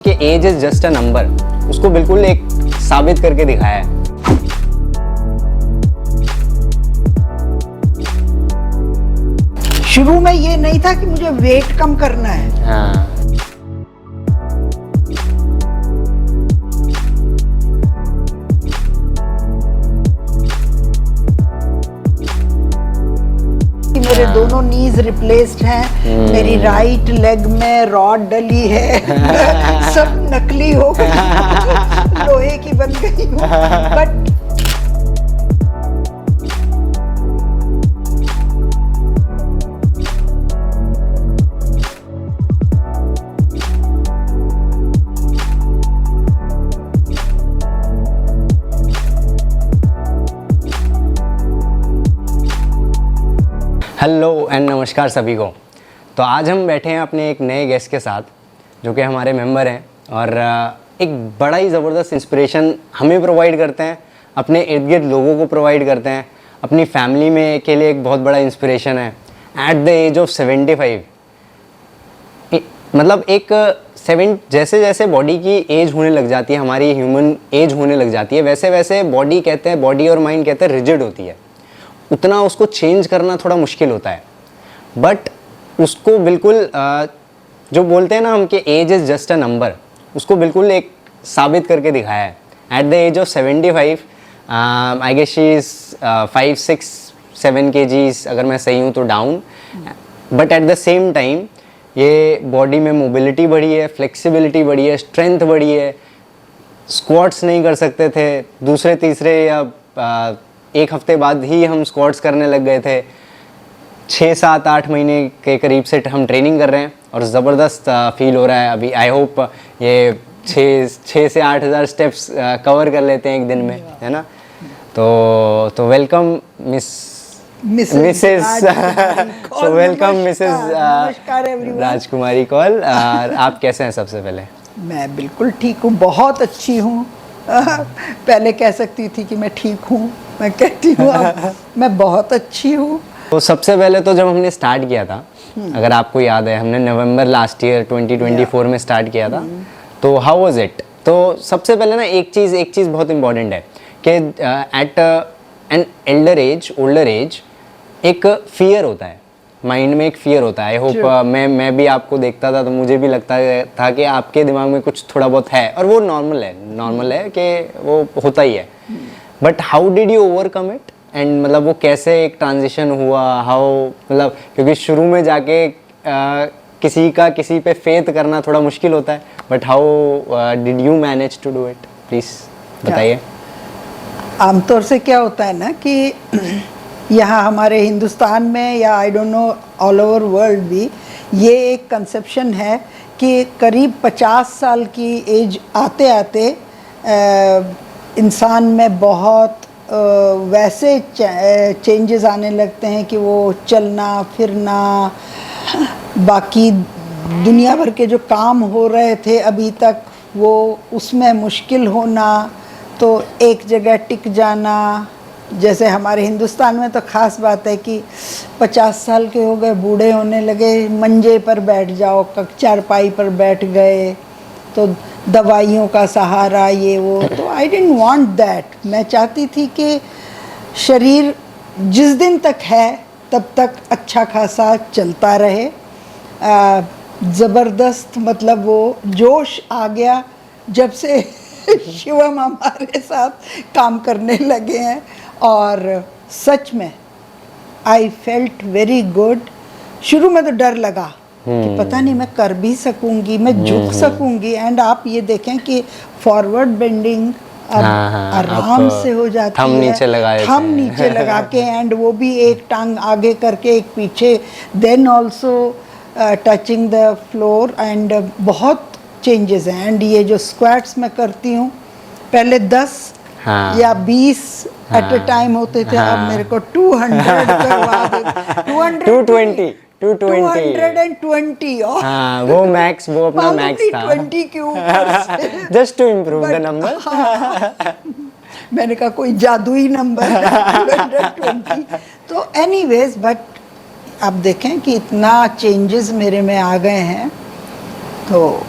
कि age is just a number, उसको बिल्कुल एक साबित करके दिखाया है। शुरू में ये नहीं था कि मुझे वेट कम करना है। हाँ। कि मेरे दोनों नीज रिप्लेस्ड हैं, मेरी राइट लेग में रॉड डली है, सब नकली हो गई, लोहे की बन गई हूँ। बट हेलो एंड नमस्कार सभी को। तो आज हम बैठे हैं अपने एक नए गेस्ट के साथ जो कि हमारे मेंबर हैं और एक बड़ा ही ज़बरदस्त इंस्पिरेशन हमें प्रोवाइड करते हैं, अपने इर्द गिर्द लोगों को प्रोवाइड करते हैं, अपनी फैमिली में के लिए एक बहुत बड़ा इंस्पिरेशन है। एट द एज ऑफ 75 मतलब एक जैसे जैसे बॉडी की एज होने लग जाती है, हमारी ह्यूमन एज होने लग जाती है, वैसे वैसे बॉडी कहते हैं, बॉडी और माइंड कहते हैं रिजिड होती है, उतना उसको चेंज करना थोड़ा मुश्किल होता है। बट उसको बिल्कुल जो बोलते हैं ना हम कि age is just a number, उसको बिल्कुल एक साबित करके दिखाया है। At the age of 75 I guess she is 5, 6, 7 kgs अगर मैं सही हूँ तो डाउन। But at the same time ये बॉडी में मोबिलिटी बढ़ी है, फ्लेक्सिबिलिटी बढ़ी है, स्ट्रेंथ बढ़ी है। स्क्वाट्स नहीं कर सकते थे, दूसरे तीसरे या एक हफ्ते बाद ही हम स्क्वाट्स करने लग गए थे। 6, 7, 8 महीने के करीब से हम ट्रेनिंग कर रहे हैं और ज़बरदस्त फील हो रहा है। अभी आई होप ये 6 से 8 हज़ार स्टेप्स कवर कर लेते हैं एक दिन में, है ना। तो welcome Mrs so welcome Mrs राजकुमारी कौल। आप कैसे हैं? सबसे पहले मैं बिल्कुल ठीक हूँ, बहुत अच्छी हूँ। पहले कह सकती थी कि मैं ठीक हूँ, मैं कहती हूँ अब मैं बहुत अच्छी हूँ। तो सबसे पहले तो जब हमने स्टार्ट किया था, अगर आपको याद है, हमने नवंबर लास्ट ईयर 2024 में स्टार्ट किया था। तो हाउ वाज इट? तो सबसे पहले ना एक चीज़ बहुत इंपॉर्टेंट है कि एट एन ओल्डर एज एक फियर होता है, माइंड में एक फियर होता है। आई होप मैं भी आपको देखता था तो मुझे भी लगता था कि आपके दिमाग में कुछ थोड़ा बहुत है, और वो नॉर्मल है कि वो होता ही है। But how did you overcome it? And मतलब वो कैसे एक ट्रांजिशन हुआ, हाउ, मतलब क्योंकि शुरू में जाके किसी पे फेथ करना थोड़ा मुश्किल होता है। But how did you manage to do it? Please बताइए। आमतौर से क्या होता है ना कि यहाँ हमारे हिंदुस्तान में या I don't know all over world भी ये एक कंसेप्शन है कि करीब 50 साल की एज आते आते इंसान में बहुत वैसे चेंजेस आने लगते हैं कि वो चलना फिरना, बाकी दुनिया भर के जो काम हो रहे थे अभी तक वो उसमें मुश्किल होना, तो एक जगह टिक जाना। जैसे हमारे हिंदुस्तान में तो ख़ास बात है कि 50 साल के हो गए, बूढ़े होने लगे, मंजे पर बैठ जाओ, चारपाई पर बैठ गए, तो दवाइयों का सहारा, ये वो। तो आई डिडंट वांट दैट। मैं चाहती थी कि शरीर जिस दिन तक है तब तक अच्छा खासा चलता रहे। ज़बरदस्त मतलब वो जोश आ गया जब से शिवम हमारे साथ काम करने लगे हैं, और सच में आई फेल्ट वेरी गुड। शुरू में तो डर लगा कि पता नहीं मैं कर भी सकूंगी, मैं झुक सकूंगी। एंड आप ये देखें कि फॉरवर्ड बेंडिंग अब आराम से हो जाती है, थंब नीचे लगा के, एंड वो भी एक टांग आगे करके एक पीछे, then also touching the floor, and बहुत चेंजेस हैं। एंड ये जो स्क्वाट्स मैं करती हूँ, पहले 10 या 20 एट अ टाइम होते थे, अब मेरे को 200 करवा दे, 220 वो मैक्स, वो अपना मैक्स था 20 के ऊपर just to improve the number. मैंने कहा कोई जादुई नंबर 220। तो एनीवेज, बट अब देखें कि इतना चेंजेस मेरे में आ गए हैं, तो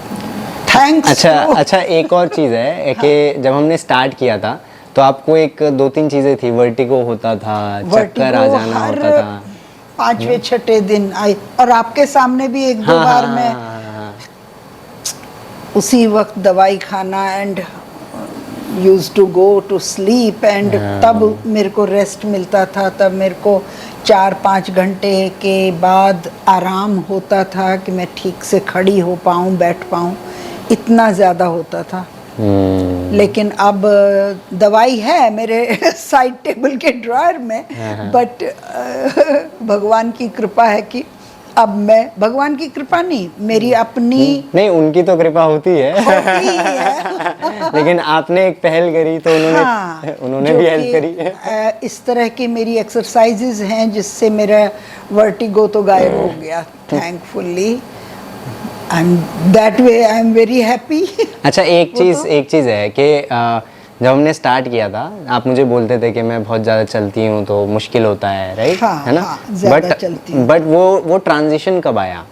थैंक्स। अच्छा, एक और चीज़ है कि जब हमने स्टार्ट किया था तो आपको एक 2-3 चीज़ें थी, वर्टिगो होता था, चक्कर आ जाना होता था। 5वें 6ठे दिन आई, और आपके सामने भी 1-2 बार मैं उसी वक्त दवाई खाना and use to go to sleep and तब मेरे को रेस्ट मिलता था, तब मेरे को 4-5 घंटे के बाद आराम होता था कि मैं ठीक से खड़ी हो पाऊँ, बैठ पाऊँ, इतना ज़्यादा होता था। लेकिन अब दवाई है मेरे साइड टेबल के ड्रॉयर में, बट भगवान की कृपा है कि अब मैं, भगवान की कृपा नहीं, मेरी अपनी नहीं, उनकी तो कृपा होती है लेकिन आपने एक पहल करी तो उन्होंने भी हेल्प करी। इस तरह की मेरी एक्सरसाइजेज हैं जिससे मेरा वर्टिगो तो गायब हो गया, thankfully. That way I am very happy. अच्छा, एक चीज़ है कि जब हमने स्टार्ट किया था आप मुझे बोलते थे कि मैं बहुत ज़्यादा चलती हूँ तो मुश्किल होता है, राइट? हाँ, है ना? हाँ, बट वो ट्रांजिशन कब आया?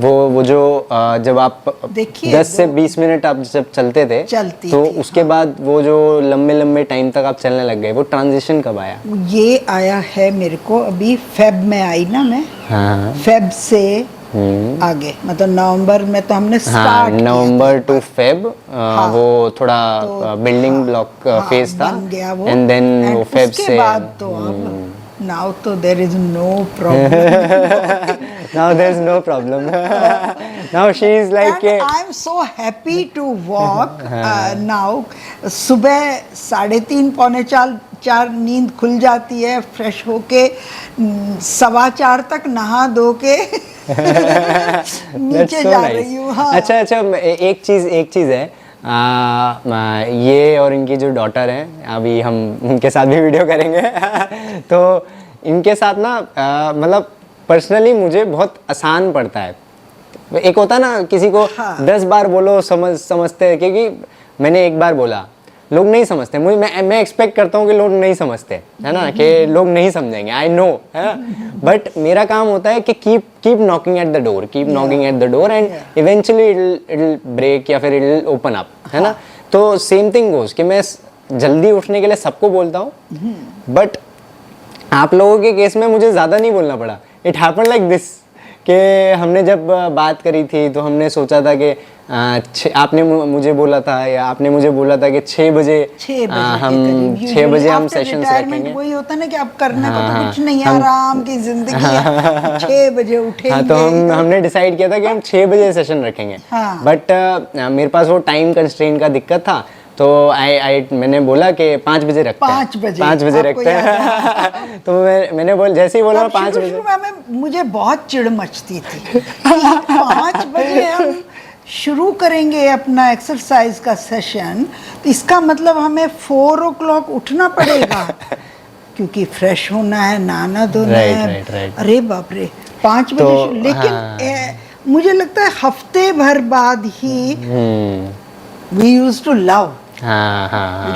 वो जो जब आप 10 से 20 मिनट आप जब चलते थे तो उसके बाद वो जो लंबे टाइम तक आप चलने लग गए, वो ट्रांजिशन कब आया? ये आया है मेरे को अभी फेब में आई ना मैं। हाँ। फेब से आगे, मतलब नवंबर में तो हमने स्टार्ट किया, नवंबर टू फेब वो थोड़ा बिल्डिंग ब्लॉक फेज था, एंड देन वो फेब से बाद तो अब नाउ तो there is no problem. Now there is no problem. Now she is like I am so happy to walk now. सुबह 3:30 पौने 4 नींद खुल जाती है, फ्रेश होके 4:15 तक नहा धो के नीचे जा रही हूँ। हाँ। अच्छा, एक चीज़ है, ये और इनकी जो डॉटर है, अभी हम उनके साथ भी वीडियो करेंगे तो इनके साथ ना मतलब पर्सनली मुझे बहुत आसान पड़ता है। एक होता है ना किसी को 10 बार बोलो समझते हैं, क्योंकि मैंने एक बार बोला लोग नहीं समझते, मैं एक्सपेक्ट करता हूँ कि लोग नहीं समझते, है ना, कि लोग नहीं समझेंगे, आई नो, है ना, बट मेरा काम होता है कि keep knocking at the door, and eventually it break या फिर इट ओपन अप, है ना। तो सेम थिंग गोज कि मैं जल्दी उठने के लिए सबको बोलता हूँ, बट आप लोगों के केस में मुझे ज़्यादा नहीं बोलना पड़ा। इट हैपन लाइक दिस कि हमने जब बात करी थी तो हमने सोचा था कि आपने मुझे बोला था कि 6 बजे हम 6 बजे हम सेशंस रखेंगे। वही होता है ना कि अब करने को तो कुछ नहीं है, आराम की जिंदगी है, 6 बजे उठेंगे। हाँ, तो हमने डिसाइड किया था कि हम 6 बजे सेशन रखेंगे, बट मेरे पास वो टाइम कंस्ट्रेंट का दिक्कत था, तो मैंने बोला कि 5 बजे रखते हैं, 5 बजे रखते हैं तो मैंने जैसे ही बोला 5 बजे, मुझे बहुत चिढ़ मचती थी 5 बजे हम शुरू करेंगे अपना एक्सरसाइज का सेशन, तो इसका मतलब हमें 4 o'clock उठना पड़ेगा क्योंकि फ्रेश होना है, नहाना धोना है। अरे बाप रे, 5 बजे। लेकिन मुझे लगता है हफ्ते भर बाद ही we used to love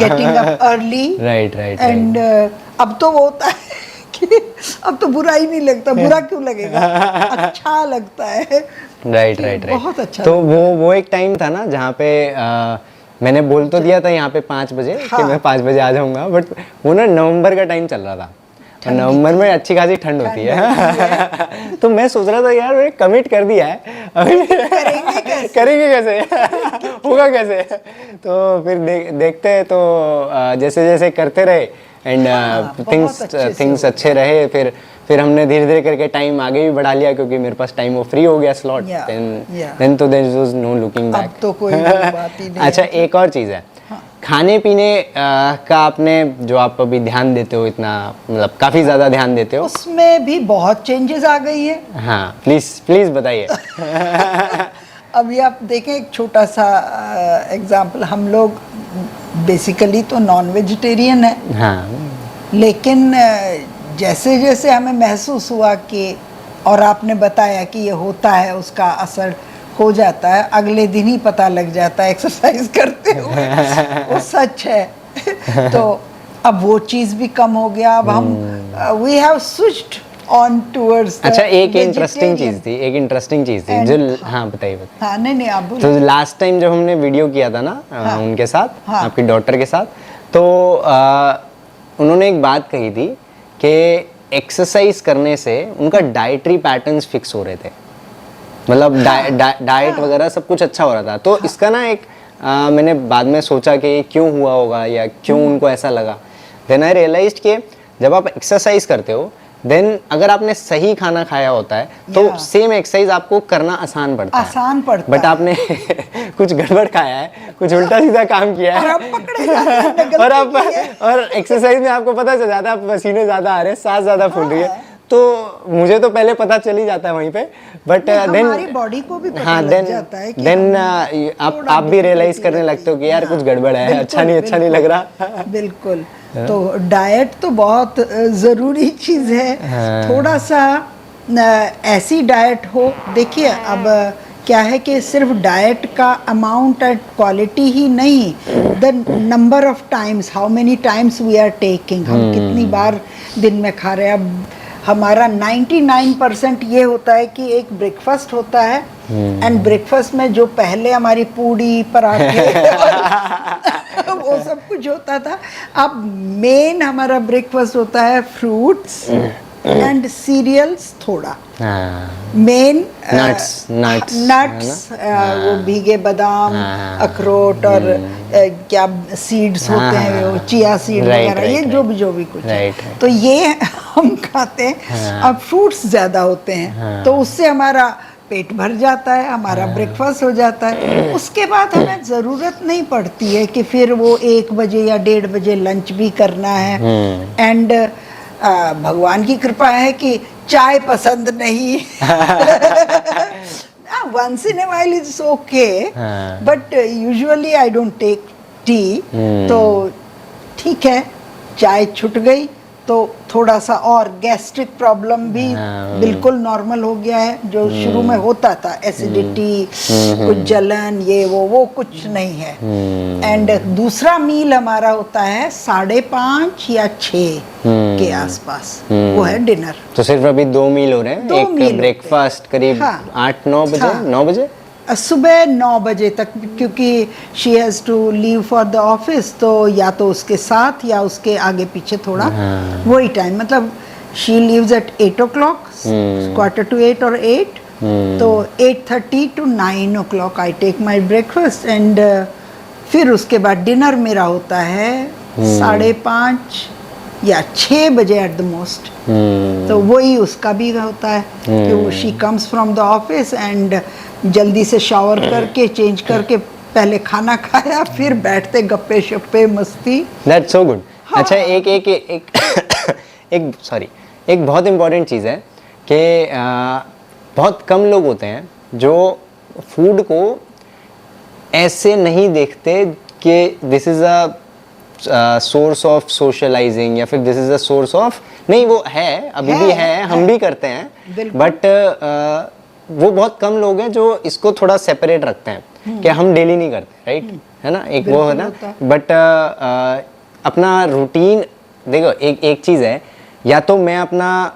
getting up early, right. and अब तो वो होता है कि अब तो बुरा ही नहीं लगता, बुरा क्यों लगेगा, अच्छा लगता है। राइट बहुत अच्छा। तो वो एक टाइम था ना जहाँ पे मैंने बोल तो दिया था यहाँ पे 5 बजे कि मैं 5 बजे आ जाऊँगा, बट वो ना नवंबर का टाइम चल रहा था, और नवंबर में अच्छी खासी ठंड होती है तो मैं सोच रहा था यार मैंने कमिट कर दिया है, अभी करेंगे कैसे होगा कैसे। तो फिर देखते हैं, तो जैसे जैसे करते रहे एंड थिंग्स अच्छे रहे, फिर हमने धीरे धीरे करके टाइम आगे भी बढ़ा लिया, क्योंकि मेरे पास टाइम वो फ्री हो गया स्लॉट, देन तो there was no looking back. अब तो कोई बात ही नहीं। अच्छा, एक और चीज़ है, खाने पीने का आपने जो आप अभी ध्यान देते हो, इतना मतलब काफ़ी ज़्यादा ध्यान देते हो, उसमें भी बहुत चेंजेस आ गई है। हाँ, प्लीज़ बताइए। अभी आप देखें एक छोटा सा एग्जांपल, हम लोग बेसिकली तो नॉन वेजिटेरियन है, हाँ, लेकिन जैसे जैसे हमें महसूस हुआ कि, और आपने बताया कि ये होता है, उसका असर हो जाता है, अगले दिन ही पता लग जाता है एक्सरसाइज करते हुए वो सच है तो अब वो चीज़ भी कम हो गया। अब हम we have switched on towards. अच्छा, एक इंटरेस्टिंग चीज थी जो, हाँ बताइए। हाँ नहीं आप बोलो। तो लास्ट टाइम जब हमने वीडियो किया था ना उनके साथ, आपकी डॉटर के साथ, तो उन्होंने एक बात कही थी कि एक्सरसाइज करने से उनका डाइटरी पैटर्न्स फिक्स हो रहे थे, मतलब डाइट वगैरह सब कुछ अच्छा हो रहा था। तो इसका ना एक मैंने बाद में सोचा कि क्यों हुआ होगा या क्यों उनको ऐसा लगा। देन आई रियलाइज्ड कि जब आप एक्सरसाइज करते हो, देन अगर आपने सही खाना खाया होता है तो सेम एक्सरसाइज आपको करना आसान पड़ता है। बट आपने कुछ गड़बड़ खाया है, कुछ उल्टा सीधा काम किया है, और एक्सरसाइज में आपको पता चल जाता है पसीने ज्यादा आ रहे हैं, सांस ज्यादा फूल रही है। तो मुझे तो पहले पता चल ही जाता है वहीं पे, बट देन हमारी बॉडी को भी पता लग जाता है कि देन आप भी रियलाइज करने लगते हो कि यार कुछ गड़बड़ है, अच्छा नहीं लग रहा। बिल्कुल। तो डाइट तो बहुत ज़रूरी चीज़ है। थोड़ा सा ऐसी डाइट हो, देखिए अब क्या है कि सिर्फ डाइट का अमाउंट एंड क्वालिटी ही नहीं, the number of times, how many times we are taking, हम कितनी बार दिन में खा रहे हैं। अब हमारा 99% ये होता है कि एक ब्रेकफास्ट होता है, एंड ब्रेकफास्ट में जो पहले हमारी पूड़ी पराठे वो सब कुछ होता था। अब मेन हमारा ब्रेकफास्ट होता है फ्रूट्स एंड सीरियल्स, थोड़ा मेन नट्स, वो भीगे बादाम, अखरोट और क्या सीड्स होते हैं, वो चिया सीड वगैरह, ये जो भी कुछ है, तो ये हम खाते हैं। अब फ्रूट्स ज़्यादा होते हैं तो उससे हमारा पेट भर जाता है, हमारा ब्रेकफास्ट हो जाता है। उसके बाद हमें ज़रूरत नहीं पड़ती है कि फिर वो 1 बजे या 1:30 बजे लंच भी करना है। एंड भगवान की कृपा है कि चाय पसंद नहीं। Once in a while is okay, but usually I don't take tea. तो ठीक है, चाय छूट गई तो थोड़ा सा, और गैस्ट्रिक प्रॉब्लम भी बिल्कुल नॉर्मल हो गया है, जो शुरू में होता था, एसिडिटी, कुछ जलन, ये वो कुछ नहीं है। एंड दूसरा मील हमारा होता है 5:30 या 6 के आसपास, वो है डिनर। तो सिर्फ अभी 2 मील हो रहे हैं, एक ब्रेकफास्ट करीब 8-9 बजे, 9 बजे सुबह 9 बजे तक, क्योंकि she has to leave for the office, तो या तो उसके साथ या उसके आगे पीछे थोड़ा वही टाइम, मतलब she leaves eight 8 o'clock, 7:45 or 8, तो 8:30 to 9 o'clock I take my breakfast, and फिर उसके बाद डिनर मेरा होता है 5:30 या 6 बजे एट द मोस्ट। तो वही उसका भी होता है कि वो she comes from the office and जल्दी से शावर करके चेंज करके पहले खाना खाया, फिर बैठते गप्पे शप्पे मस्ती। That's so good. अच्छा, एक सॉरी, एक बहुत इम्पोर्टेंट चीज़ है कि बहुत कम लोग होते हैं जो फूड को ऐसे नहीं देखते कि this is a source of socialising, या फिर this is a source of, नहीं वो है, अभी भी है, हम भी करते हैं, बट वो बहुत कम लोग हैं जो इसको थोड़ा सेपरेट रखते हैं कि हम डेली नहीं करते, राइट? है ना, एक वो है ना, बट अपना रूटीन देखो, एक चीज़ है, या तो मैं अपना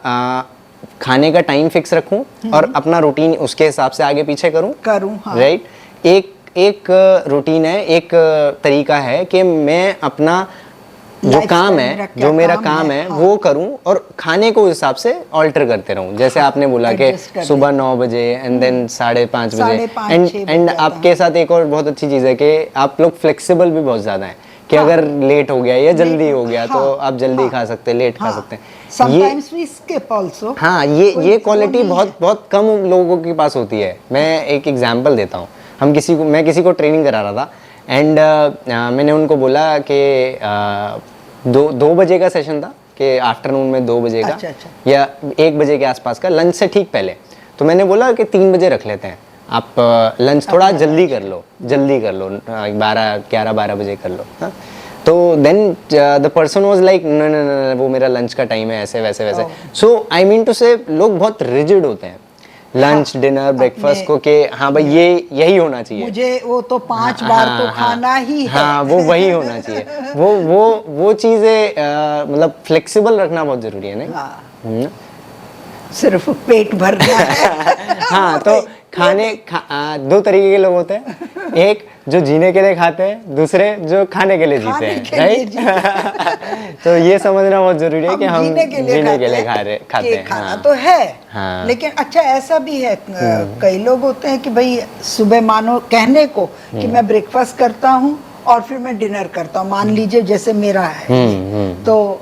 खाने का टाइम फिक्स रखूं और अपना रूटीन उसके हिसाब से आगे पीछे करूं, हाँ। राइट? एक रूटीन है, एक तरीका है कि मैं अपना जो काम है, जो मेरा काम है, वो करूं और खाने को हिसाब से ऑल्टर करते रहूं। जैसे आपने बोला कि सुबह 9 बजे एंड देन 5:30 बजे, एंड आपके साथ एक और बहुत अच्छी चीज़ है कि आप लोग फ्लेक्सिबल भी बहुत ज़्यादा हैं कि अगर लेट हो गया या जल्दी हो गया तो आप जल्दी खा सकते हैं, लेट खा सकते हैं। Sometimes we skip also. हाँ, ये क्वालिटी बहुत कम लोगों के पास होती है। मैं एक एग्जांपल देता हूँ। मैं किसी को ट्रेनिंग करा रहा था, एंड मैंने उनको बोला कि 2 बजे का सेशन था, कि आफ्टरनून में 2 बजे का, अच्छा। या 1 बजे के आसपास का, लंच से ठीक पहले। तो मैंने बोला कि 3 बजे रख लेते हैं, आप लंच थोड़ा जल्दी कर लो, 11-12 बजे कर लो। हाँ? तो then the person was like no, वो मेरा लंच का टाइम है, ऐसे वैसे। सो आई मीन टू से लोग बहुत रिजिड होते हैं लंच, डिनर, ब्रेकफास्ट को, कि हाँ भाई ये यही होना चाहिए, मुझे वो तो 5 बार तो खाना ही है। हाँ, वो वही होना चाहिए। वो चीज़ें मतलब फ्लेक्सिबल रखना बहुत जरूरी है, नहीं? सिर्फ पेट भरना है। हाँ, तो दो तरीके के लोग होते हैं, एक जो जीने के लिए खाते हैं, दूसरे जो खाने के लिए जीते हैं, राइट। तो ये समझना बहुत जरूरी है कि हम जीने के लिए खाते हैं। खाना तो है, हाँ। लेकिन अच्छा ऐसा भी है, कई लोग होते हैं कि भाई सुबह मानो कहने को कि मैं ब्रेकफास्ट करता हूँ और फिर मैं डिनर करता हूँ, मान लीजिए जैसे मेरा है, तो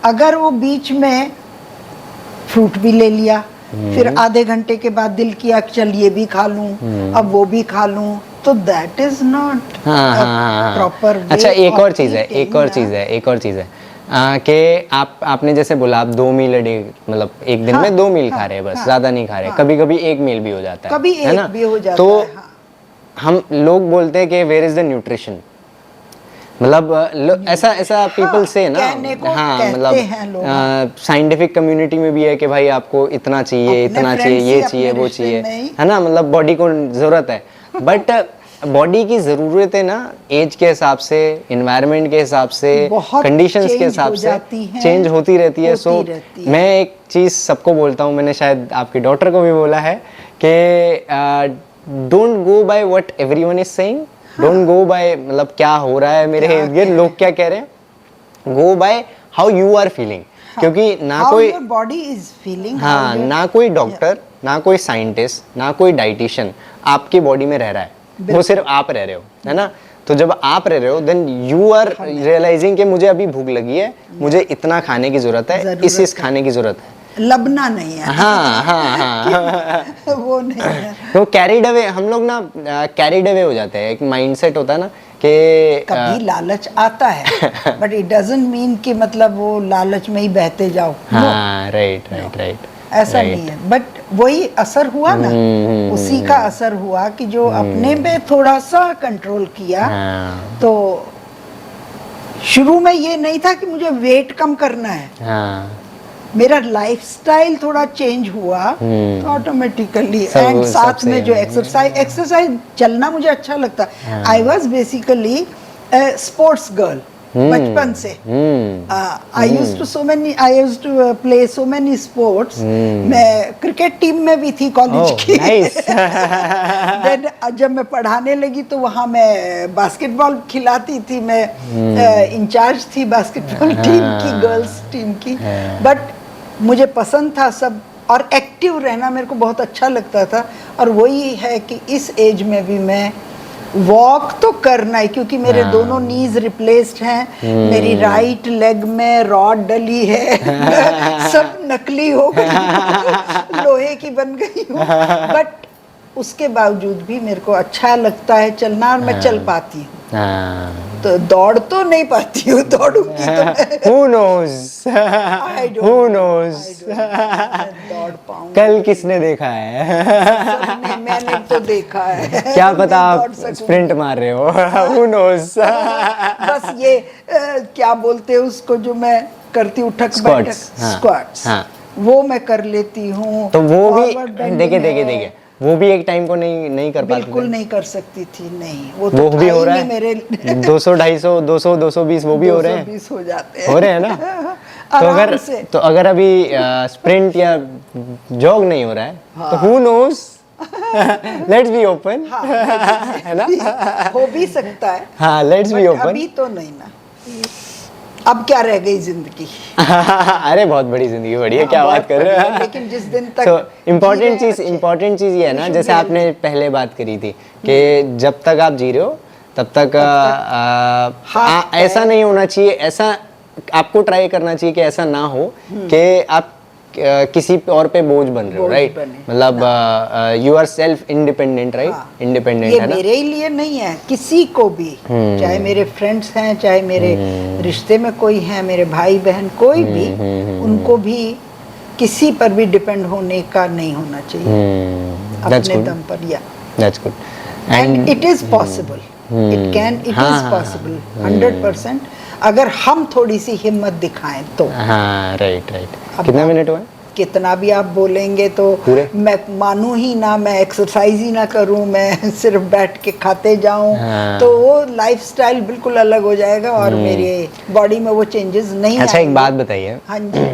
अगर वो बीच में फ्रूट भी ले लिया, फिर आधे घंटे के बाद दिल किया कि चल ये भी खा लूं, अब वो भी खा लूं, तो दैट इज नॉट प्रॉपर। अच्छा, एक और चीज है कि आपने जैसे बोला आप 2 मील डे, मतलब एक दिन में 2 मील खा रहे हैं, बस ज्यादा नहीं खा रहे। कभी कभी 1 मील भी हो जाता है, कभी है ना? भी हो जाता तो है, हम लोग बोलते हैं कि वेयर इज द न्यूट्रिशन, मतलब ऐसा पीपल से ना, हाँ, मतलब साइंटिफिक कम्युनिटी में भी है कि भाई आपको इतना चाहिए, इतना चाहिए, ये चाहिए, वो चाहिए, है ना, मतलब बॉडी को जरूरत है। बट बॉडी की ज़रूरतें ना एज के हिसाब से, एनवायरनमेंट के हिसाब से, कंडीशंस के हिसाब से चेंज होती रहती है। सो मैं एक चीज़ सबको बोलता हूँ, मैंने शायद आपकी डॉटर को भी बोला है कि don't go by what everyone is saying, don't go by मतलब क्या हो रहा है मेरे इर्द गिर्द, लोग क्या कह रहे हैं, go by how you are feeling. क्योंकि ना कोई बॉडी इज फीलिंग, हाँ, ना कोई डॉक्टर, ना कोई साइंटिस्ट, ना कोई डाइटिशियन आपकी बॉडी में रह रहा है, वो सिर्फ आप रह रहे हो, है ना। तो जब आप रह रहे हो देन यू आर रियलाइजिंग कि मुझे अभी भूख लगी है, मुझे इतना खाने की जरूरत है, इस खाने की जरूरत है, लबना नहीं है। हाँ वो नहीं है। तो कैरिड अवे, हम लोग ना कैरिड अवे हो जाते हैं, एक माइंडसेट होता है ना कि कभी लालच आता है, बट इट डजंट मीन कि मतलब वो लालच में ही बहते जाओ। हाँ, राइट, ऐसा नहीं है, बट वही असर हुआ ना, उसी का असर हुआ कि जो अपने पे थोड़ा सा कंट्रोल किया। तो शुरू में ये नहीं था कि मुझे वेट कम करना है, मेरा लाइफस्टाइल थोड़ा चेंज हुआ तो ऑटोमेटिकली, एंड साथ में जो एक्सरसाइज चलना मुझे अच्छा लगता है। I was basically sports girl बचपन से। I used to play so many sports. मैं क्रिकेट टीम में भी थी कॉलेज की। देन जब मैं पढ़ाने लगी तो वहाँ मैं बास्केटबॉल खिलाती थी, मैं इंचार्ज थी बास्केटबॉल टीम की, गर्ल्स टीम की। बट मुझे पसंद था सब, और एक्टिव रहना मेरे को बहुत अच्छा लगता था। और वही है कि इस एज में भी मैं वॉक तो करना है, क्योंकि मेरे दोनों नीज रिप्लेस्ड हैं, मेरी राइट लेग में रॉड डली है, सब नकली हो गई, लोहे की बन गई हूँ। बट उसके बावजूद भी मेरे को अच्छा लगता है चलना, और मैं चल पाती हूँ। तो दौड़ तो नहीं पाती हूँ, दौड़ूंगी तो Who knows? Who knows? दौड़ पाऊंगी। कल किसने देखा है? मैंने तो देखा है। क्या पता आप स्प्रिंट मार रहे हो? Who knows? बस ये क्या बोलते हैं उसको, जो मैं करती हूँ उठक बैठक, स्क्वाट्स, वो मैं कर लेती हूँ। तो वो भी देखिए वो भी एक टाइम को नहीं कर पाती, बिल्कुल नहीं कर सकती थी। नहीं, वो भी हो रहा है मेरे 200, 250, 200, 220 वो भी हो रहे हैं, 220 हो रहे हैं ना। तो अगर अभी स्प्रिंट या जॉग नहीं हो रहा है, तो who knows, let's be open, है ना, हो भी सकता है। हाँ, लेट्स बी ओपन। अभी तो नहीं ना, अब क्या रह गई जिंदगी। अरे बहुत बड़ी जिंदगी बड़ी है, क्या बात कर रहे हो। लेकिन जिस दिन तक तो इम्पोर्टेंट चीज ये है ना, जैसे आपने पहले बात करी थी कि जब तक आप जी रहे हो तब तक ऐसा नहीं होना चाहिए, ऐसा आपको ट्राई करना चाहिए कि ऐसा ना हो कि आप किसी और पे बोझ बन रहे हो, राइट। मतलब you are self independent, right, independent, है ना। मेरे ही लिए नहीं है, किसी को भी, चाहे मेरे फ्रेंड्स हैं, चाहे मेरे रिश्ते में कोई है, मेरे भाई बहन कोई भी, उनको भी किसी पर भी डिपेंड होने का नहीं होना चाहिए, अपने दम पर। या that's good, and it is possible, it is possible 100%, अगर हम थोड़ी सी हिम्मत दिखाएं तो। हाँ, राइट। कितना मिनट हुआ? कितना भी आप बोलेंगे तो मैं मानूं ही ना, मैं एक्सरसाइज ही ना करूं, मैं सिर्फ बैठ के खाते जाऊं, तो वो लाइफस्टाइल बिल्कुल अलग हो जाएगा और मेरे बॉडी में वो चेंजेस नहीं आएंगे। अच्छा, एक बात बताइए। हाँ जी।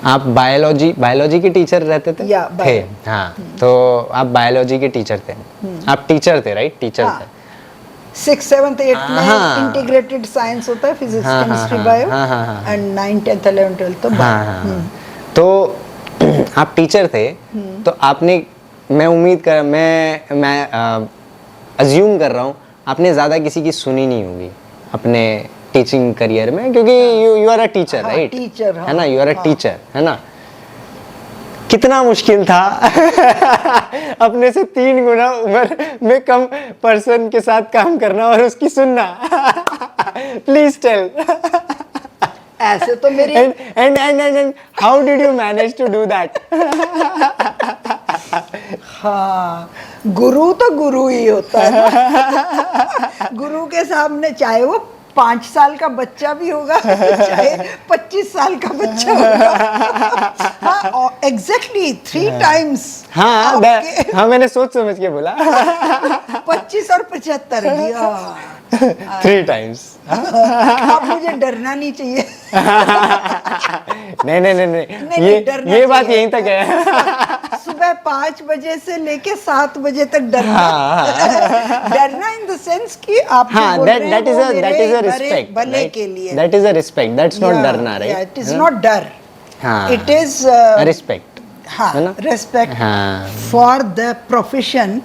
आप बायोलॉजी के टीचर रहते थे? या, थे, हाँ। तो आप बायोलॉजी के टीचर थे, आप टीचर थे, राइट? टीचर हाँ। थे। 6th 7th 8th में हाँ। इंटीग्रेटेड साइंस होता है, फिजिक्स हाँ, हाँ, केमिस्ट्री हाँ, बायो, हाँ, हाँ, हाँ। And 9th 10th 11th 12th तो हाँ, बायो। हाँ। तो आप टीचर थे, तो आपने, मैं अज्यूम कर रहा हूँ आपने ज़्यादा किसी की सुनी नहीं होगी अपने टीचिंग करियर में, क्योंकि यू आर अ टीचर, हाँ, राइट? टीचर, है ना, यू आर अ हाँ। टीचर, है ना? कितना मुश्किल था अपने से 3 गुना उम्र में कम पर्सन के साथ काम करना और उसकी सुनना। Please tell. ऐसे तो मेरी and how did you manage to do that? हाँ, गुरु तो गुरु ही होता है ना। गुरु के सामने चाहे वो 5 साल का बच्चा भी होगा, चाहे 25 साल का बच्चा होगा। हाँ, एग्जैक्टली 3 टाइम्स। हाँ, हाँ, मैंने सोच समझ के बोला। 25 और 75 3 टाइम्स। अब मुझे डरना नहीं चाहिए। नहीं, नहीं, डरना ये बात चाहिए। यहीं तक है। सुबह 5 बजे से लेके 7 बजे तक डरना। डरना इन द सेंस कि आप जो हाँ, बोल रहे हैं that is वो a मेरे respect, भले right? के लिए। That is a respect. That's not डरना, right? It is not डर। हाँ, It is respect, हाँ, है ना? respect हाँ, for the profession,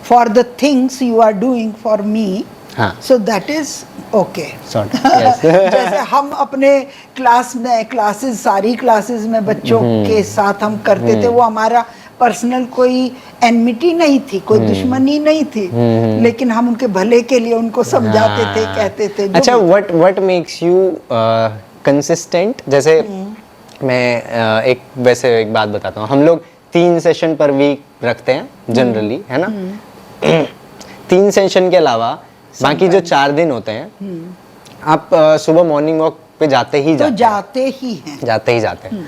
for the things you are doing for me. हाँ, So that is okay. sort of, yes. जैसे हम अपने क्लासेस सारी क्लासेस में बच्चों के साथ हम करते थे, वो हमारा पर्सनल कोई एनमिटी नहीं थी, कोई दुश्मनी नहीं थी, लेकिन हम उनके भले के लिए उनको समझाते थे, कहते थे। अच्छा, what makes you consistent? जैसे मैं वैसे एक बात बताता हूँ। हम लोग 3 सेशन पर वीक रखते हैं जनरली, है ना? 3 सेशन के अलावा बाकी जो 4 दिन होते हैं, आप सुबह मॉर्निंग वॉक पे जाते ही तो जाते जाते हैं।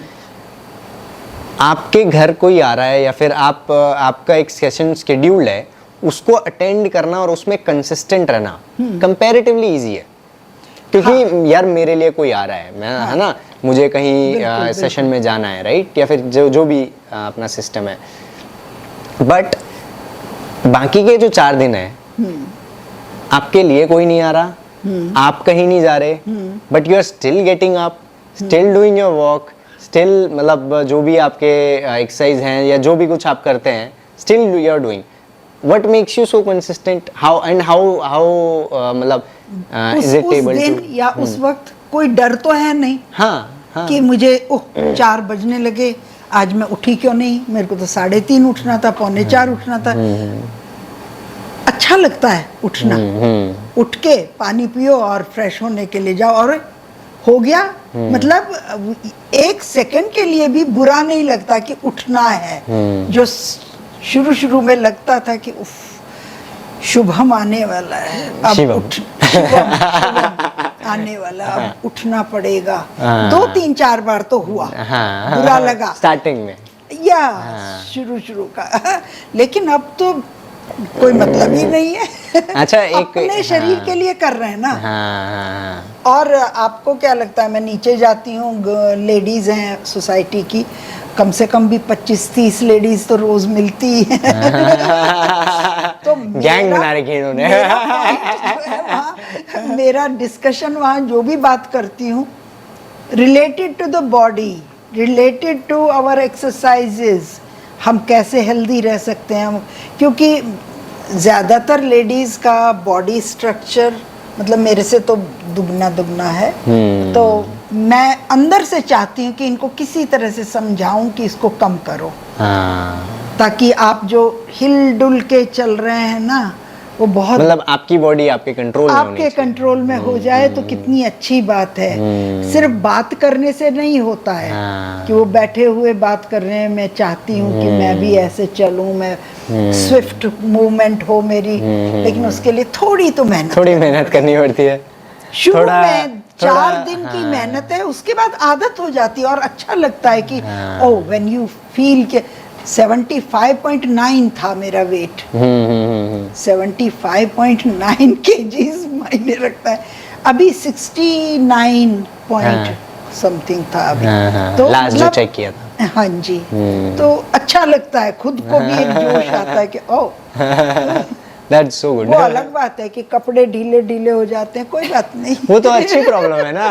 आपके घर कोई आ रहा है या फिर आपका एक सेशन शेड्यूल्ड है, उसको अटेंड करना और उसमें कंसिस्टेंट रहना कंपैरेटिवली इजी है, क्योंकि यार मेरे लिए कोई आ रहा है, मैं, है ना, मुझे कहीं सेशन में जाना है, राइट? या फिर जो भी अपना सिस्टम है। बट बाकी के जो 4 दिन है, आपके लिए कोई नहीं आ रहा, आप कहीं नहीं जा रहे, but you are still getting up, still doing your walk, still, मतलब जो भी आपके एक्सरसाइज हैं या जो भी कुछ आप करते हैं, still you are doing. What makes you so consistent? How मतलब इज इट एबल उस दिन या उस वक्त कोई डर तो है नहीं। हाँ, कि मुझे 4 बजने लगे, आज मैं उठी क्यों नहीं, मेरे को तो 3:30 उठना था, 3:45 उठना था। अच्छा लगता है उठना। उठ के पानी पियो और फ्रेश होने के लिए जाओ और हो गया। मतलब 1 सेकंड के लिए भी बुरा नहीं लगता कि उठना है। जो शुरू में लगता था कि उफ, शुभम आने वाला है, अब शुभम आने वाला, अब उठना पड़ेगा। 2 3 4 बार तो हुआ, बुरा लगा स्टार्टिंग में या शुरू का। लेकिन अब तो कोई मतलब ही नहीं है। अच्छा, अपने शरीर के लिए कर रहे हैं ना। और आपको क्या लगता है, मैं नीचे जाती हूँ, लेडीज हैं सोसाइटी की, कम से कम भी 25-30 लेडीज तो रोज मिलती हैं। तो गैंग बना रखी है इन्होंने। मेरा डिस्कशन वहाँ जो भी बात करती हूँ, related to the body, related to our exercises, हम कैसे हेल्दी रह सकते हैं। क्योंकि ज़्यादातर लेडीज़ का बॉडी स्ट्रक्चर मतलब मेरे से तो दुगना है। तो मैं अंदर से चाहती हूँ कि इनको किसी तरह से समझाऊं कि इसको कम करो, ताकि आप जो हिल डुल के चल रहे हैं ना, वो बहुत, मतलब आपकी बॉडी आपके कंट्रोल में आपके कंट्रोल में हो जाए तो कितनी अच्छी बात है। सिर्फ बात करने से नहीं होता है कि वो बैठे हुए बात कर रहे हैं, मैं चाहती हूँ कि मैं भी ऐसे चलूं, मैं स्विफ्ट मूवमेंट हो मेरी, लेकिन उसके लिए थोड़ी मेहनत करनी पड़ती है। शुरू में 4 दिन की मेहनत है, उसके बाद आदत हो जाती है और अच्छा लगता है कि ओ व्हेन यू फील के 75.9 था मेरा वेट। 75.9 kgs मायने रखता है। अभी 69 point समथिंग था अभी। हाँ, हाँ, तो लास्ट जो मतलब- चेक किया था। हाँ जी। तो अच्छा लगता है, खुद को भी एक जोश आता है कि ओ, दैट्स सो गुड। वो अलग बात है कि कपड़े ढीले ढीले हो जाते हैं, कोई बात नहीं। वो तो अच्छी प्रॉब्लम है ना।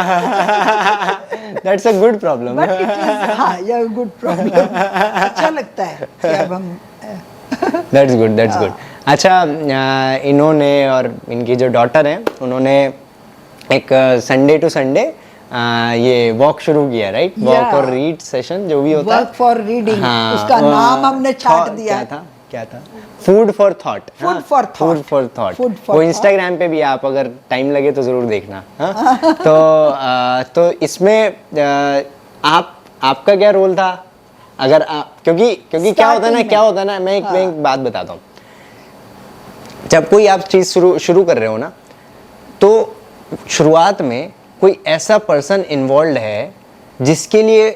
That's a good problem. But it is, हाँ, ये गुड प्रॉब्लम। अच्छा लगता है कि अब हम दैट्स गुड, दैट्स गुड। अच्छा, इन्होंने और इनकी जो डॉटर है उन्होंने एक संडे टू संडे ये वॉक शुरू किया, राइट? वॉक और रीड सेशन जो भी होता है। वर्क फॉर रीडिंग, हाँ, उसका नाम हमने छाट दिया। क्या था? Food for thought. Food for food thought. For thought. Food वो फॉर इंस्टाग्राम पे भी, आप अगर टाइम लगे तो जरूर देखना। हाँ? तो इसमें आपका क्या रोल था? अगर आप, क्योंकि क्या होता है ना, मैं एक बात बताता हूँ। जब कोई आप चीज शुरू कर रहे हो ना, तो शुरुआत में कोई ऐसा पर्सन इन्वॉल्व है जिसके लिए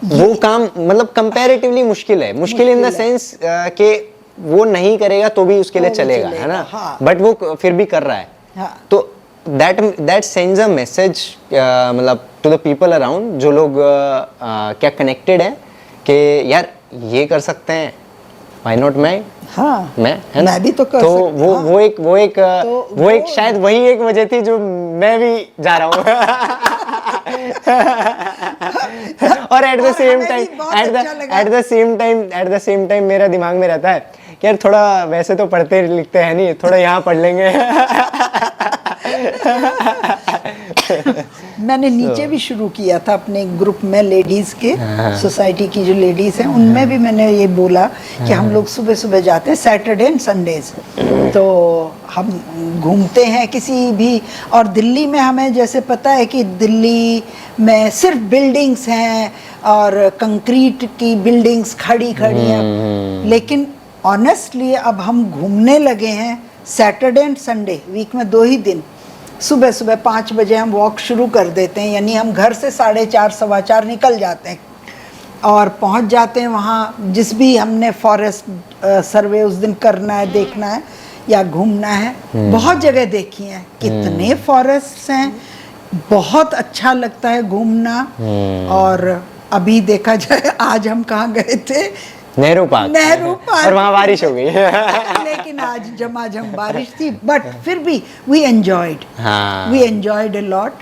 वो काम मतलब कंपैरेटिवली मुश्किल है। मुश्किल इन द सेंस कि वो नहीं करेगा तो भी उसके लिए चलेगा, है ना? हाँ। बट वो फिर भी कर रहा है। हाँ। तो दैट सेंड्स अ मैसेज मतलब टू द पीपल अराउंड, जो लोग क्या कनेक्टेड है कि यार ये कर सकते हैं, व्हाई नॉट मैं? हाँ, मैं, है ना? मैं भी तो कर तो सकता हूँ। वो एक शायद वही एक वजह थी जो मैं भी जा रहा हूँ। और एट द सेम टाइम मेरा दिमाग में रहता है कि यार थोड़ा वैसे तो पढ़ते लिखते हैं नहीं, थोड़ा यहाँ पढ़ लेंगे। मैंने नीचे भी शुरू किया था अपने ग्रुप में, लेडीज के, सोसाइटी की जो लेडीज हैं उनमें भी मैंने ये बोला कि हम लोग सुबह सुबह जाते हैं सैटरडे एंड संडेज, तो हम घूमते हैं किसी भी। और दिल्ली में हमें जैसे पता है कि दिल्ली में सिर्फ बिल्डिंग्स हैं और कंक्रीट की बिल्डिंग्स खड़ी खड़ी हैं, लेकिन ऑनेस्टली अब हम घूमने लगे हैं सैटरडे एंड संडे, वीक में 2 ही दिन। सुबह सुबह 5 बजे हम वॉक शुरू कर देते हैं, यानी हम घर से 4:30 4:15 निकल जाते हैं और पहुंच जाते हैं वहाँ, जिस भी हमने फॉरेस्ट सर्वे उस दिन करना है, देखना है या घूमना है। बहुत जगह देखी हैं, कितने फॉरेस्ट हैं, बहुत अच्छा लगता है घूमना। और अभी देखा जाए, आज हम कहाँ गए थे? नेहरू पार्क। और वहाँ बारिश हो गई। लेकिन आज झमाझम बारिश थी, बट फिर भी वी एंजॉयड अ लॉट।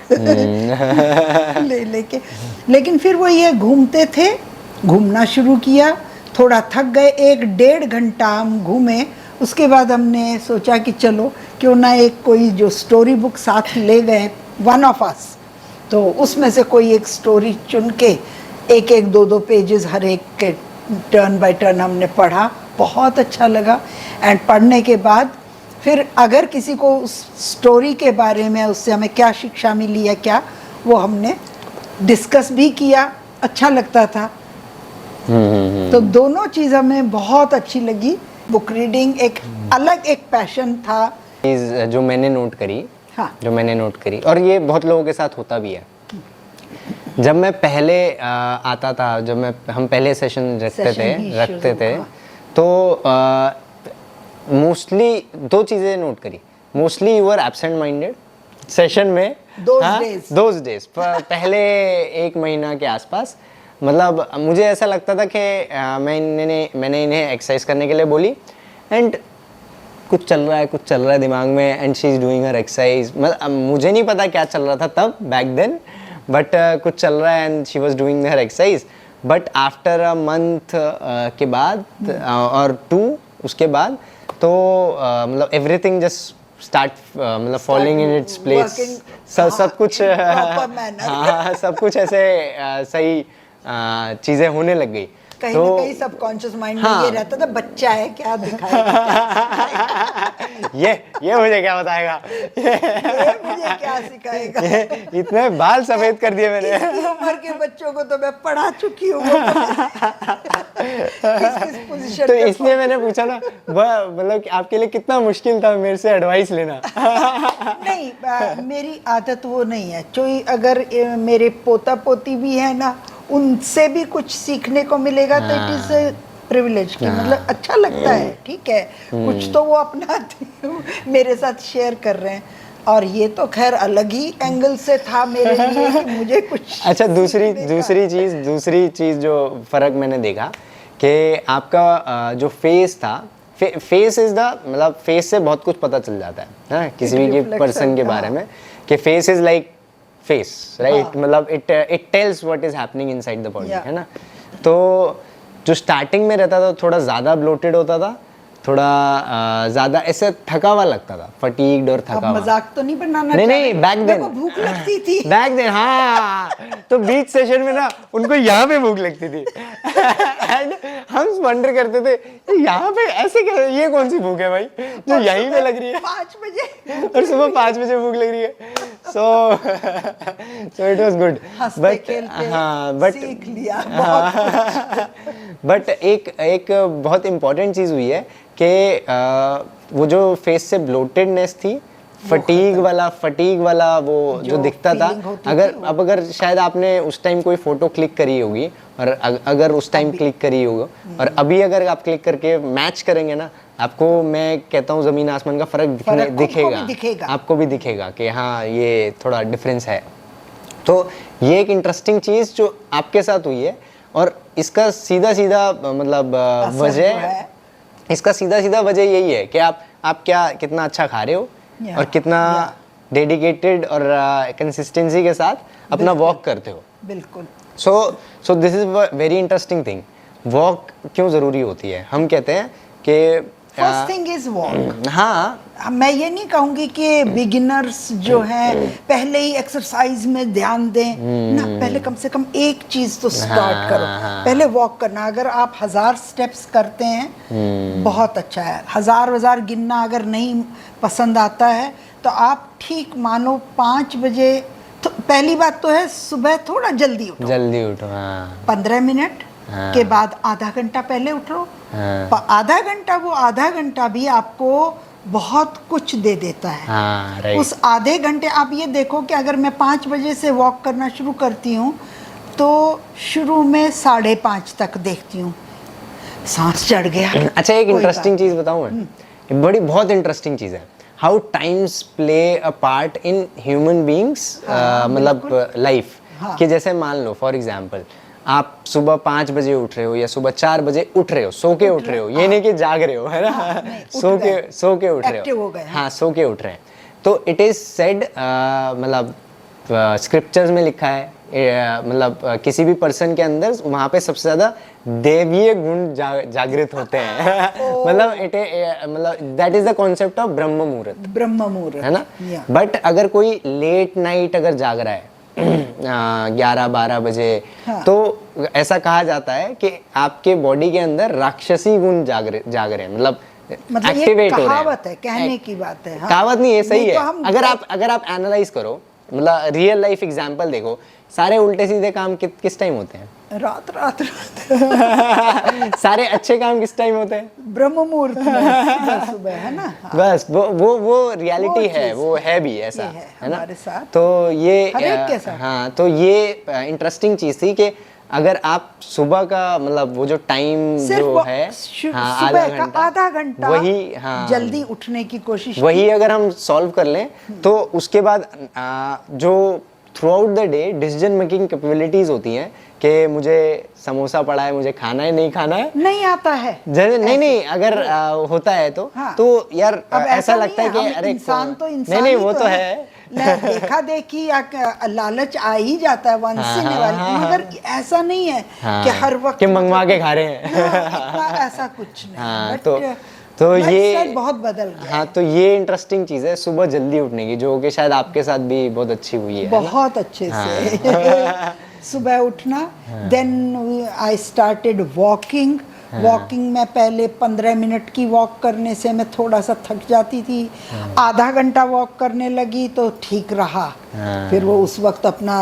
लेकिन फिर वो ये घूमते थे, घूमना शुरू किया, थोड़ा थक गए, 1-1.5 घंटा हम घूमे। उसके बाद हमने सोचा कि चलो क्यों ना एक कोई जो स्टोरी बुक साथ ले गए, वन ऑफ अस, तो उसमें से कोई एक स्टोरी चुन के 1-1 2-2 पेजेस हर एक के टर्न बाय टर्न हमने पढ़ा, बहुत अच्छा लगा। एंड पढ़ने के बाद फिर अगर किसी को उस स्टोरी के बारे में, उससे हमें क्या शिक्षा मिली है क्या, वो हमने डिस्कस भी किया, अच्छा लगता था। तो दोनों चीज़ हमें बहुत अच्छी लगी। बुक रीडिंग एक अलग एक पैशन था। जो मैंने नोट करी, हाँ। जो मैंने नोट करी, और ये बहुत लोगों के साथ होता भी है। जब मैं पहले आता था, जब हम पहले सेशन रखते थे, तो मोस्टली 2 चीज़ें नोट करी। Mostly you are absent minded session में, दोज डेज पहले 1 महीना के आसपास। मतलब मुझे ऐसा लगता था कि मैंने इन्हें एक्सरसाइज करने के लिए बोली, एंड कुछ चल रहा है दिमाग में, and she is doing her exercise. मतलब मुझे नहीं पता क्या चल रहा था तब, बैक देन, बट कुछ चल रहा है and she was doing her exercise. But after a month के बाद और 2 उसके बाद, तो मतलब एवरीथिंग जस्ट स्टार्ट मतलब फॉलोइंग इन इट्स प्लेस। सब कुछ हाँ, सब कुछ ऐसे सही चीज़ें होने लग गई। कहीं ना कहीं सबकॉन्शियस माइंड में ये रहता था, बच्चा है क्या दिखाएगा। ये मुझे क्या बताएगा, ये मुझे क्या सिखाएगा। इतने बाल सफेद कर दिए मैंने। इस उम्र के बच्चों को तो मैं पढ़ा चुकी हूँ। तो इसलिए मैंने पूछा ना, मतलब आपके लिए कितना मुश्किल था मेरे से एडवाइस लेना। नहीं, मेरी आदत वो नहीं है। कोई अगर मेरे पोता पोती भी है ना, उनसे भी कुछ सीखने को मिलेगा तो इट इज प्रिविलेज की, मतलब अच्छा लगता है, ठीक है, कुछ तो वो अपना मेरे साथ शेयर कर रहे हैं। और ये तो खैर अलग ही एंगल से था मेरे लिए कि मुझे कुछ अच्छा, सीखने का। दूसरी चीज़ जो फ़र्क मैंने देखा कि आपका जो फेस था, फेस इज़ द मतलब फेस से बहुत कुछ पता चल जाता है हाँ, किसी भी reflects पर्सन के हाँ। बारे में कि face is like face right, मतलब it tells what is happening inside the body, Yeah. है ना। तो जो स्टार्टिंग में रहता था थोड़ा ज़्यादा ब्लोटेड होता था, थोड़ा ज़्यादा ऐसे थका हुआ लगता था, फटीग्ड और अब थका हुआ। मजाक तो नहीं बनाना नहीं चाह नहीं, रहे। बैक मेरे देन को भूख लगती थी। बैक देन हाँ, तो बीच सेशन में ना उनको यहाँ पे भूख लगती थी एंड हम वंडर करते थे यहाँ पे ऐसे क्या, ये कौन सी भूख है भाई जो यहीं पे लग रही है 5 बजे और सुबह 5 बजे भूख लग रही है। सो इट वाज गुड, हंसते बट खेलते हाँ बट सीख लिया बहुत। बट एक बहुत इम्पोर्टेंट चीज़ हुई है कि वो जो फेस से ब्लोटेडनेस थी, फटीग वाला वो जो जो दिखता था, feeling होती अगर थी वो। अब अगर शायद आपने उस टाइम कोई फोटो क्लिक करी होगी और अगर उस टाइम क्लिक करी होगी और अभी अगर आप क्लिक करके मैच करेंगे ना, आपको मैं कहता हूँ ज़मीन आसमान का फ़र्क खुद को भी दिखेगा, आपको भी दिखेगा कि हाँ ये थोड़ा डिफरेंस है। तो ये एक इंटरेस्टिंग चीज़ जो आपके साथ हुई है और इसका सीधा मतलब असर वजह जो है। इसका सीधा वजह यही है कि आप क्या कितना अच्छा खा रहे हो और कितना डेडिकेटेड और कंसिस्टेंसी के साथ अपना वॉक करते हो। बिल्कुल। So this is very interesting thing. Walk क्यों ज़रूरी होती है? हम कहते हैं कि फर्स्ट थिंग इज वॉक। हाँ, मैं ये नहीं कहूँगी कि बिगिनर्स जो हैं पहले ही एक्सरसाइज में ध्यान दें ना, पहले कम से कम एक चीज़ तो स्टार्ट करो, पहले वॉक करना। अगर आप 1000 स्टेप्स करते हैं बहुत अच्छा है। 1000 गिनना अगर नहीं पसंद आता है तो आप ठीक मानो 5 बजे, तो पहली बात तो है सुबह थोड़ा जल्दी उठो, हाँ 15 मिनट के बाद आधा घंटा पहले उठो। आधा घंटा भी आपको बहुत कुछ दे देता है। हाँ, right. उस आधे घंटे आप ये देखो कि अगर मैं 5 बजे से वॉक करना शुरू करती हूँ तो शुरू में 5:30 तक देखती हूँ सांस चढ़ गया। अच्छा, एक कोई इंटरेस्टिंग चीज़ बताऊँ मैं, बड़ी बहुत इंटरेस्टिंग चीज़ है, how times play a part in human beings मतलब लाइफ। कि जैसे मान लो फॉर एग्जाम्पल आप सुबह 5 बजे उठ रहे हो या सुबह 4 बजे उठ रहे हो, सो के उठ रहे हो, ये नहीं कि जाग रहे हो, है ना, सो के उठ रहे एक्टिव हो, हो गए। हाँ सो के उठ रहे हैं। तो इट इज़ सेड मतलब स्क्रिप्चर्स में लिखा है मतलब किसी भी पर्सन के अंदर वहाँ पे सबसे ज़्यादा देवीय गुण जागृत होते हैं मतलब that is the concept of ब्रह्म मुहूर्त, है ना। बट अगर कोई लेट नाइट अगर जाग रहा है 11-12 बजे, हाँ। तो ऐसा कहा जाता है कि आपके बॉडी के अंदर राक्षसी गुण जाग रहे हैं, मतलब एक्टिवेट हो रहे हैं। कहावत है, कहने की बात है। हाँ। कहावत नहीं, ये सही नहीं है। तो अगर आप एनालाइज करो, मतलब रियल लाइफ एग्जांपल देखो, सारे उल्टे सीधे काम किस टाइम होते हैं? रात सारे अच्छे काम किस टाइम होते हैं? ब्रह्म मुहूर्त में सुबह, है ना। हाँ। बस वो रियलिटी वो है, वो है भी ऐसा, ये है ना। हमारे साथ, तो ये हर एक के साथ। हाँ, तो ये इंटरेस्टिंग चीज़ थी कि अगर आप सुबह का मतलब वो जो टाइम जो है, हाँ, आधा घंटा वही, हाँ, जल्दी उठने की कोशिश वही अगर हम सॉल्व कर लें तो उसके बाद जो through out the day decision making capabilities होती हैं कि मुझे समोसा पड़ा है, मुझे खाना है नहीं खाना है, नहीं आता है। नहीं अगर होता है तो हाँ। तो यार अब ऐसा लगता है कि हम अरे इंसान तो इंसान नहीं ही वो तो है। है देखा देखी या लालच आ ही जाता है वंस इन अ व्हाइल, मगर ऐसा नहीं है कि हर वक्त कि मंगवा के खा रहे हैं। इतना ऐसा कुछ नहीं। हाँ, But, तो ये lifestyle बहुत बदल गया। हाँ, तो ये इंटरेस्टिंग चीज़ है सुबह जल्दी उठने की, जो कि शायद आपके साथ भी बहुत अच्छी हुई है बहुत अच्छे से सुबह उठना। Then I started walking. Walking में पहले 15 मिनट की वॉक करने से मैं थोड़ा सा थक जाती थी, आधा घंटा वॉक करने लगी तो ठीक रहा। फिर वो उस वक्त अपना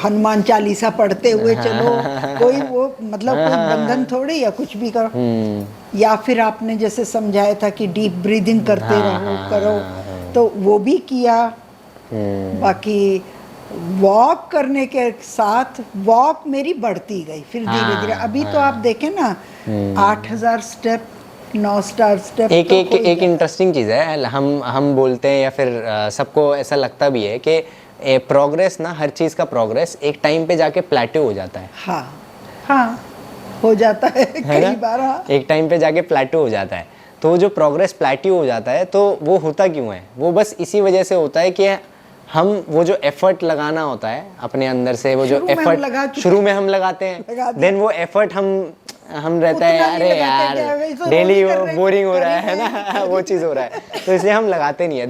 हनुमान चालीसा पढ़ते हुए चलो, कोई वो मतलब कोई बंधन थोड़ी या कुछ भी करो। या फिर आपने जैसे समझाया था कि डीप ब्रीदिंग करते रहो करो, तो वो भी किया। बाकी वॉक करने के साथ वॉक मेरी बढ़ती गई फिर धीरे धीरे। अभी तो आप देखें ना 8000 स्टेप 9 स्टार स्टेप एक इंटरेस्टिंग चीज़ है, हम बोलते हैं या फिर सबको ऐसा लगता भी है कि प्रोग्रेस ना, हर चीज़ का प्रोग्रेस एक टाइम पे जाके प्लेटो हो जाता है। हाँ हाँ, हो जाता है कई बार। हाँ, एक टाइम पे जाके प्लेटो हो जाता है। तो जो प्रोग्रेस प्लेटो हो जाता है, तो वो होता क्यों है? वो बस इसी वजह से होता है कि हम वो जो एफर्ट लगाना होता है अपने अंदर से, वो जो एफर्ट शुरू में हम लगाते हैं, देन वो एफर्ट हम रहता है अरे यार डेली वो बोरिंग हो रहा है ना वो चीज़ हो रहा है, तो इसलिए हम लगाते नहीं है।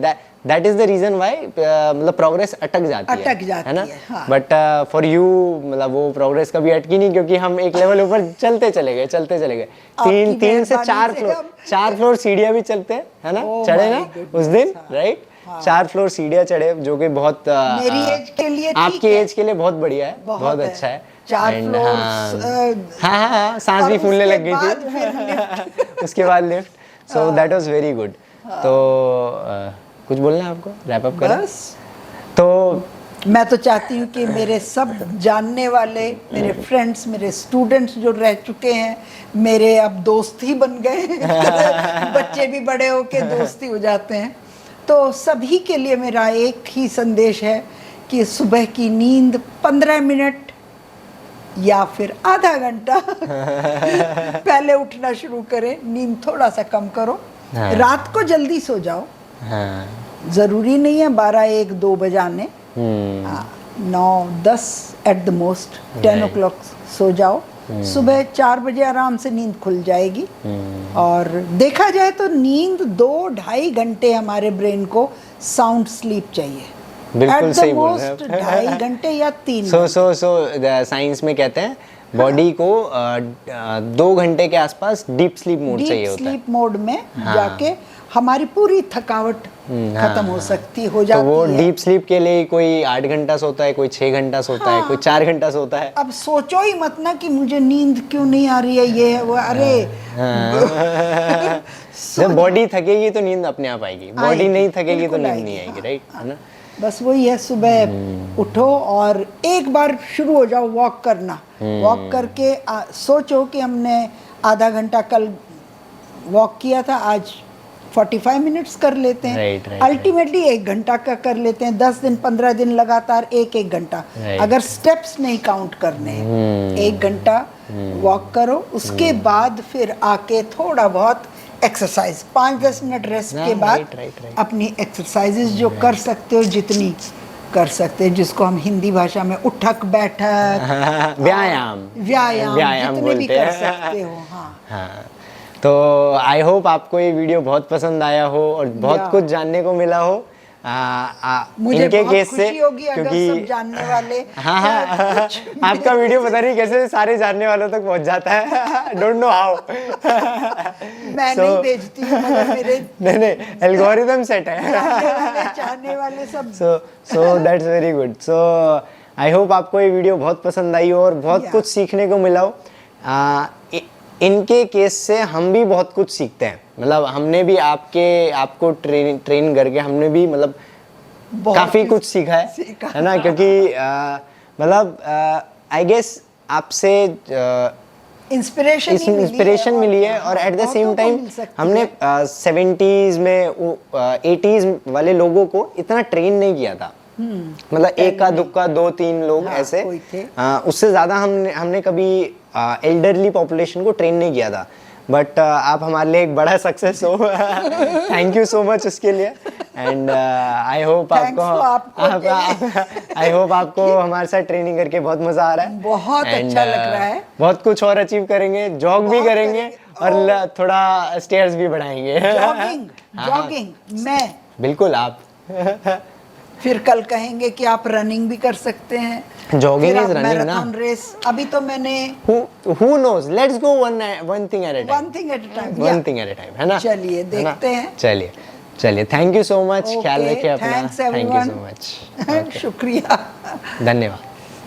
That is the reason why मतलब प्रोग्रेस अटक जाती है ना। बट फॉर यू मतलब वो प्रोग्रेस कभी अटकी नहीं, क्योंकि हम एक लेवल ऊपर चलते चले गए 3 से 4 फ्लोर सीढ़ियाँ भी चलते हैं, है ना, चढ़े ना उस दिन, राइट? 4 फ्लोर सीढ़ियाँ चढ़े, जो कि बहुत मेरी एज के लिए, आपकी एज के लिए बहुत बढ़िया है, बहुत अच्छा है। 4 फ्लोर, हाँ, सांस भी फूलने लग गई थी उसके बाद lift, so that was very good. तो कुछ बोलना है आपको, रैप अप करें? बस तो मैं तो चाहती हूँ कि मेरे सब जानने वाले, मेरे फ्रेंड्स, मेरे स्टूडेंट्स जो रह चुके हैं, मेरे अब दोस्त ही बन गए बच्चे भी बड़े होके दोस्त ही हो जाते हैं। तो सभी के लिए मेरा एक ही संदेश है कि सुबह की नींद 15 मिनट या फिर आधा घंटा पहले उठना शुरू करें, नींद थोड़ा सा कम करो। हाँ। रात को जल्दी सो जाओ, हाँ, ज़रूरी नहीं है 12, 1, 2 बजाने, 9, 10 एट द मोस्ट, 10 o'clock सो जाओ। सुबह 4 बजे आराम से नींद खुल जाएगी। और देखा जाए तो नींद 2-2.5 घंटे हमारे ब्रेन को साउंड स्लीप चाहिए। बिल्कुल सही बोल रहे हैं। 2.5 घंटे या 3 सो साइंस में कहते हैं बॉडी को 2 घंटे के आसपास डीप स्लीप मोड चाहिए होता है। डीप स्लीप मोड में जाके हमारी पूरी थकावट खत्म हो सकती हो जाती है। तो वो डीप स्लीप के लिए कोई 8 घंटा सोता है, कोई 6 घंटा सोता है, कोई 4 घंटा सोता है। अब सोचो ही मत ना कि मुझे नींद क्यों नहीं आ रही है, ये है वो, अरे जब बॉडी थकेगी तो नींद अपने आप आएगी, बॉडी नहीं थकेगी तो नींद नहीं आएगी, राइट? है ना? बस वही है, सुबह उठो और एक बार शुरू हो जाओ वॉक करना। वॉक करके सोचो कि हमने आधा घंटा कल वॉक किया था, आज 45 मिनट्स कर लेते हैं। अल्टीमेटली 1 घंटा का कर लेते हैं। 10 दिन 15 दिन लगातार 1-1 घंटा, अगर स्टेप्स नहीं काउंट करने, 1 घंटा वॉक करो। उसके बाद फिर आके थोड़ा बहुत एक्सरसाइज, 5-10 मिनट रेस्ट के बाद अपनी एक्सरसाइजेज जो कर सकते हो, जितनी कर सकते हैं, जिसको हम हिंदी भाषा में उठक बैठक व्यायाम जितने भी कर सकते हो। हाँ, तो आई होप आपको ये वीडियो बहुत पसंद आया हो और बहुत कुछ जानने को मिला हो मुझे इनके बहुत केस से, खुशी होगी अगर सब जानने वाले हाँ आपका वीडियो पता नहीं कैसे सारे जानने वालों तक पहुंच जाता है, डोंट नो हाउ। मैं नहीं भेजती हूँ, मगर मेरे नहीं एल्गोरिथम सेट है, चाहने वाले सब। So that's very good. So I hope आपको ये वीडियो बहुत पसंद आई हो और बहुत कुछ सीखने को मिला हो। इनके केस से हम भी बहुत कुछ सीखते हैं, मतलब हमने भी आपको ट्रेन करके हमने भी मतलब काफ़ी कुछ सीखा है ना, क्योंकि मतलब आई गेस आपसे इंस्पिरेशन मिली है और एट द सेम टाइम हमने 70s में 80s वाले लोगों को इतना ट्रेन नहीं किया था, मतलब एक का दुक्का 2-3 लोग ऐसे, उससे ज़्यादा हमने कभी एल्डरली पॉपुलेशन को ट्रेन नहीं किया था। बट आप हमारे लिए एक बड़ा सक्सेस हो, थैंक यू सो मच उसके लिए। एंड आई होप आपको हमारे साथ ट्रेनिंग करके बहुत मजा आ रहा है, बहुत अच्छा लग रहा है। बहुत कुछ और अचीव करेंगे, जॉग भी करेंगे और थोड़ा स्टेयर्स भी बढ़ाएंगे। जॉगिंग मैं बिल्कुल, आप फिर कल कहेंगे कि आप रनिंग भी कर सकते हैं, जॉगिंग इज रनिंग ना, मैराथन रेस। अभी तो मैंने who knows, let's go one thing at a time, one thing at a time, है ना? चलिए देखते हैं। चलिए थैंक यू सो मच, ख्याल रखिए अपना, थैंक यू सो मच, शुक्रिया, धन्यवाद।